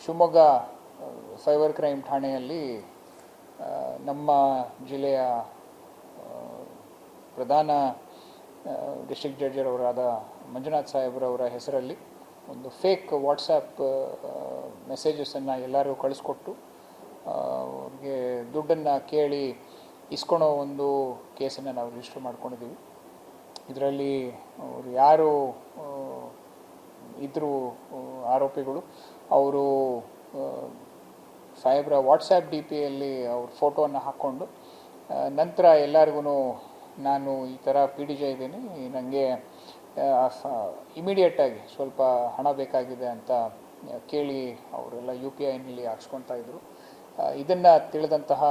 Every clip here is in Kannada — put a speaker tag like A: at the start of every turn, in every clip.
A: ಶಿವಮೊಗ್ಗ ಸೈಬರ್ ಕ್ರೈಮ್ ಠಾಣೆಯಲ್ಲಿ ನಮ್ಮ ಜಿಲ್ಲೆಯ ಪ್ರಧಾನ ಡಿಸ್ಟ್ರಿಕ್ಟ್ ಜಡ್ಜರವರಾದ ಮಂಜುನಾಥ್ ಸಾಹೇಬ್ರವರ ಹೆಸರಲ್ಲಿ ಒಂದು ಫೇಕ್ ವಾಟ್ಸಪ್ ಮೆಸೇಜಸನ್ನು ಎಲ್ಲರೂ ಕಳಿಸ್ಕೊಟ್ಟು ಅವ್ರಿಗೆ ದುಡ್ಡನ್ನು ಕೇಳಿ ಇಸ್ಕೊಳೋ ಒಂದು ಕೇಸನ್ನು ನಾವು ರಿಜಿಸ್ಟರ್ ಮಾಡ್ಕೊಂಡಿದ್ದೀವಿ. ಇದರಲ್ಲಿ ಅವರು ಯಾರು ಇದ್ದರು ಆರೋಪಿಗಳು, ಅವರು ಸಾಹೇಬ್ರ ವಾಟ್ಸಪ್ ಡಿ ಪಿಯಲ್ಲಿ ಅವ್ರ ಫೋಟೋವನ್ನು ಹಾಕ್ಕೊಂಡು ನಂತರ ಎಲ್ಲರಿಗೂ ನಾನು ಈ ಥರ PDJ ಇದ್ದೀನಿ, ನನಗೆ ಇಮಿಡಿಯೇಟಾಗಿ ಸ್ವಲ್ಪ ಹಣ ಬೇಕಾಗಿದೆ ಅಂತ ಕೇಳಿ ಅವರೆಲ್ಲ UPIನಲ್ಲಿ ಹಾಕ್ಸ್ಕೊತಾ ಇದ್ದರು. ಇದನ್ನು ತಿಳಿದಂತಹ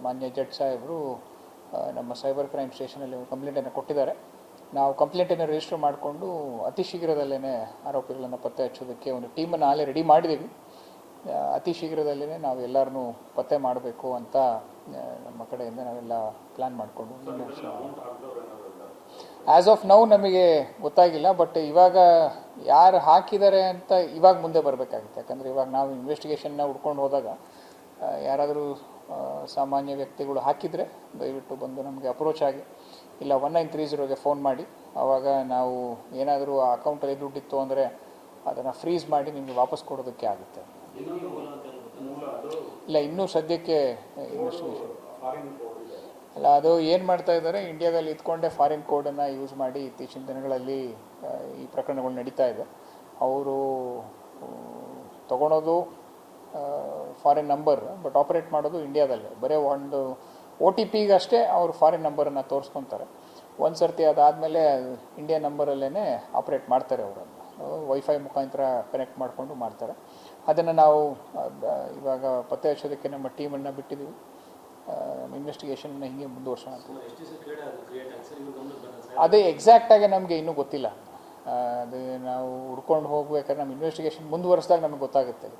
A: ಮಾನ್ಯ ಜಡ್ಜ್ ಸಾಹೇಬರು ನಮ್ಮ ಸೈಬರ್ ಕ್ರೈಮ್ ಸ್ಟೇಷನಲ್ಲಿ ಕಂಪ್ಲೇಂಟನ್ನು ಕೊಟ್ಟಿದ್ದಾರೆ. ನಾವು ಕಂಪ್ಲೇಂಟನ್ನು ರಿಜಿಸ್ಟರ್ ಮಾಡಿಕೊಂಡು ಅತಿ ಶೀಘ್ರದಲ್ಲೇ ಆರೋಪಿಗಳನ್ನು ಪತ್ತೆ ಹಚ್ಚೋದಕ್ಕೆ ಒಂದು ಟೀಮನ್ನು ನಾಳೆ ರೆಡಿ ಮಾಡಿದ್ದೀವಿ. ಅತಿ ಶೀಘ್ರದಲ್ಲೇ ನಾವು ಎಲ್ಲರನ್ನೂ ಪತ್ತೆ ಮಾಡಬೇಕು ಅಂತ ನಮ್ಮ ಕಡೆಯಿಂದ ನಾವೆಲ್ಲ ಪ್ಲ್ಯಾನ್ ಮಾಡಿಕೊಂಡು ಆ್ಯಸ್ ಆಫ್ ನೌ ನಮಗೆ ಗೊತ್ತಾಗಿಲ್ಲ. ಬಟ್ ಇವಾಗ ಯಾರು ಹಾಕಿದ್ದಾರೆ ಅಂತ ಇವಾಗ ಮುಂದೆ ಬರಬೇಕಾಗುತ್ತೆ. ಯಾಕಂದರೆ ಇವಾಗ ನಾವು ಇನ್ವೆಸ್ಟಿಗೇಷನ್ನ ಹುಡ್ಕೊಂಡು ಹೋದಾಗ ಯಾರಾದರೂ ಸಾಮಾನ್ಯ ವ್ಯಕ್ತಿಗಳು ಹಾಕಿದರೆ ದಯವಿಟ್ಟು ಬಂದು ನಮಗೆ ಅಪ್ರೋಚ್ ಆಗಿ, ಇಲ್ಲ 1930ಗೆ ಫೋನ್ ಮಾಡಿ. ಆವಾಗ ನಾವು ಏನಾದರೂ ಆ ಅಕೌಂಟಲ್ಲಿ ದುಡ್ಡಿತ್ತು ಅಂದರೆ ಅದನ್ನು ಫ್ರೀಸ್ ಮಾಡಿ ನಿಮಗೆ ವಾಪಸ್ ಕೊಡೋದಕ್ಕೆ ಆಗುತ್ತೆ. ಇಲ್ಲ, ಇನ್ನೂ ಸದ್ಯಕ್ಕೆ ಇನ್ವೆಸ್ಟಿಗೇಷನ್ ಅಲ್ಲ, ಅದು ಏನು ಮಾಡ್ತಾ ಇದ್ದಾರೆ, ಇಂಡಿಯಾದಲ್ಲಿ ಇದ್ಕೊಂಡೆ ಫಾರಿನ್ ಕೋಡನ್ನು ಯೂಸ್ ಮಾಡಿ ಇತ್ತೀಚಿನ ದಿನಗಳಲ್ಲಿ ಈ ಪ್ರಕರಣಗಳು ನಡೀತಾ ಇದೆ. ಅವರು ತಗೊಳೋದು ಫಾರಿನ್ ನಂಬರ್, ಬಟ್ ಆಪ್ರೇಟ್ ಮಾಡೋದು ಇಂಡಿಯಾದಲ್ಲೇ. ಬರೀ ಒಂದು OTPಗಷ್ಟೇ ಅವರು ಫಾರಿನ್ ನಂಬರನ್ನು ತೋರಿಸ್ಕೊತಾರೆ. ಒಂದು ಸರ್ತಿ ಅದಾದಮೇಲೆ ಇಂಡಿಯಾ ನಂಬರಲ್ಲೇ ಆಪ್ರೇಟ್ ಮಾಡ್ತಾರೆ. ಅವರನ್ನು ವೈಫೈ ಮುಖಾಂತರ ಕನೆಕ್ಟ್ ಮಾಡಿಕೊಂಡು ಮಾಡ್ತಾರೆ. ಅದನ್ನು ನಾವು ಇವಾಗ ಪತ್ತೆ ಹಚ್ಚೋದಕ್ಕೆ ನಮ್ಮ ಟೀಮನ್ನು ಬಿಟ್ಟಿದ್ದೀವಿ. ಇನ್ವೆಸ್ಟಿಗೇಷನ್ನ ಹೀಗೆ ಮುಂದುವರ್ಸೋಣ ಅಂತ. ಅದೇ ಎಕ್ಸಾಕ್ಟಾಗಿ ನಮಗೆ ಇನ್ನೂ ಗೊತ್ತಿಲ್ಲ. ಅದು ನಾವು ಹುಡ್ಕೊಂಡು ಹೋಗ್ಬೇಕಾದ್ರೆ ನಮ್ಮ ಇನ್ವೆಸ್ಟಿಗೇಷನ್ ಮುಂದುವರೆಸಿದಾಗ ನಮಗೆ ಗೊತ್ತಾಗುತ್ತೆ.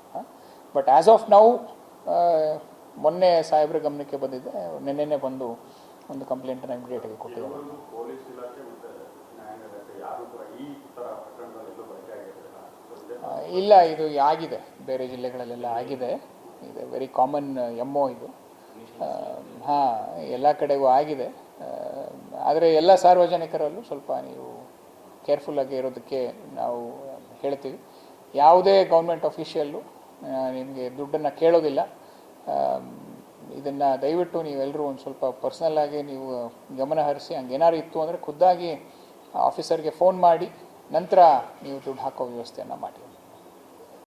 A: ಬಟ್ ಆ್ಯಸ್ ಆಫ್ ನೌ ಮೊನ್ನೆ ಸಾಹೇಬ್ರ ಗಮನಕ್ಕೆ ಬಂದಿದೆ, ನಿನ್ನೆ ಬಂದು ಒಂದು ಕಂಪ್ಲೇಂಟನ್ನು ಇಮಿಡಿಯೇಟಾಗಿ ಕೊಟ್ಟಿದ್ದಾರೆ. ಇಲ್ಲ, ಇದು ಆಗಿದೆ, ಬೇರೆ ಜಿಲ್ಲೆಗಳಲ್ಲೆಲ್ಲ ಆಗಿದೆ. ಇದು ವೆರಿ ಕಾಮನ್ MO ಇದು. ಹಾಂ, ಎಲ್ಲ ಕಡೆಗೂ ಆಗಿದೆ. ಆದರೆ ಎಲ್ಲ ಸಾರ್ವಜನಿಕರಲ್ಲೂ ಸ್ವಲ್ಪ ನೀವು ಕೇರ್ಫುಲ್ಲಾಗಿ ಇರೋದಕ್ಕೆ ನಾವು ಹೇಳ್ತೀವಿ. ಯಾವುದೇ ಗೌರ್ಮೆಂಟ್ ಅಫಿಷಿಯಲ್ಲು ನಿಮಗೆ ದುಡ್ಡನ್ನು ಕೇಳೋದಿಲ್ಲ. ಇದನ್ನು ದಯವಿಟ್ಟು ನೀವೆಲ್ಲರೂ ಒಂದು ಸ್ವಲ್ಪ ಪರ್ಸ್ನಲ್ಲಾಗಿ ನೀವು ಗಮನ ಹರಿಸಿ. ಹಂಗೇನಾದ್ರು ಇತ್ತು ಅಂದರೆ ಖುದ್ದಾಗಿ ಆಫೀಸರ್ಗೆ ಫೋನ್ ಮಾಡಿ ನಂತರ ನೀವು ದುಡ್ಡು ಹಾಕೋ ವ್ಯವಸ್ಥೆಯನ್ನು ಮಾಡಿ.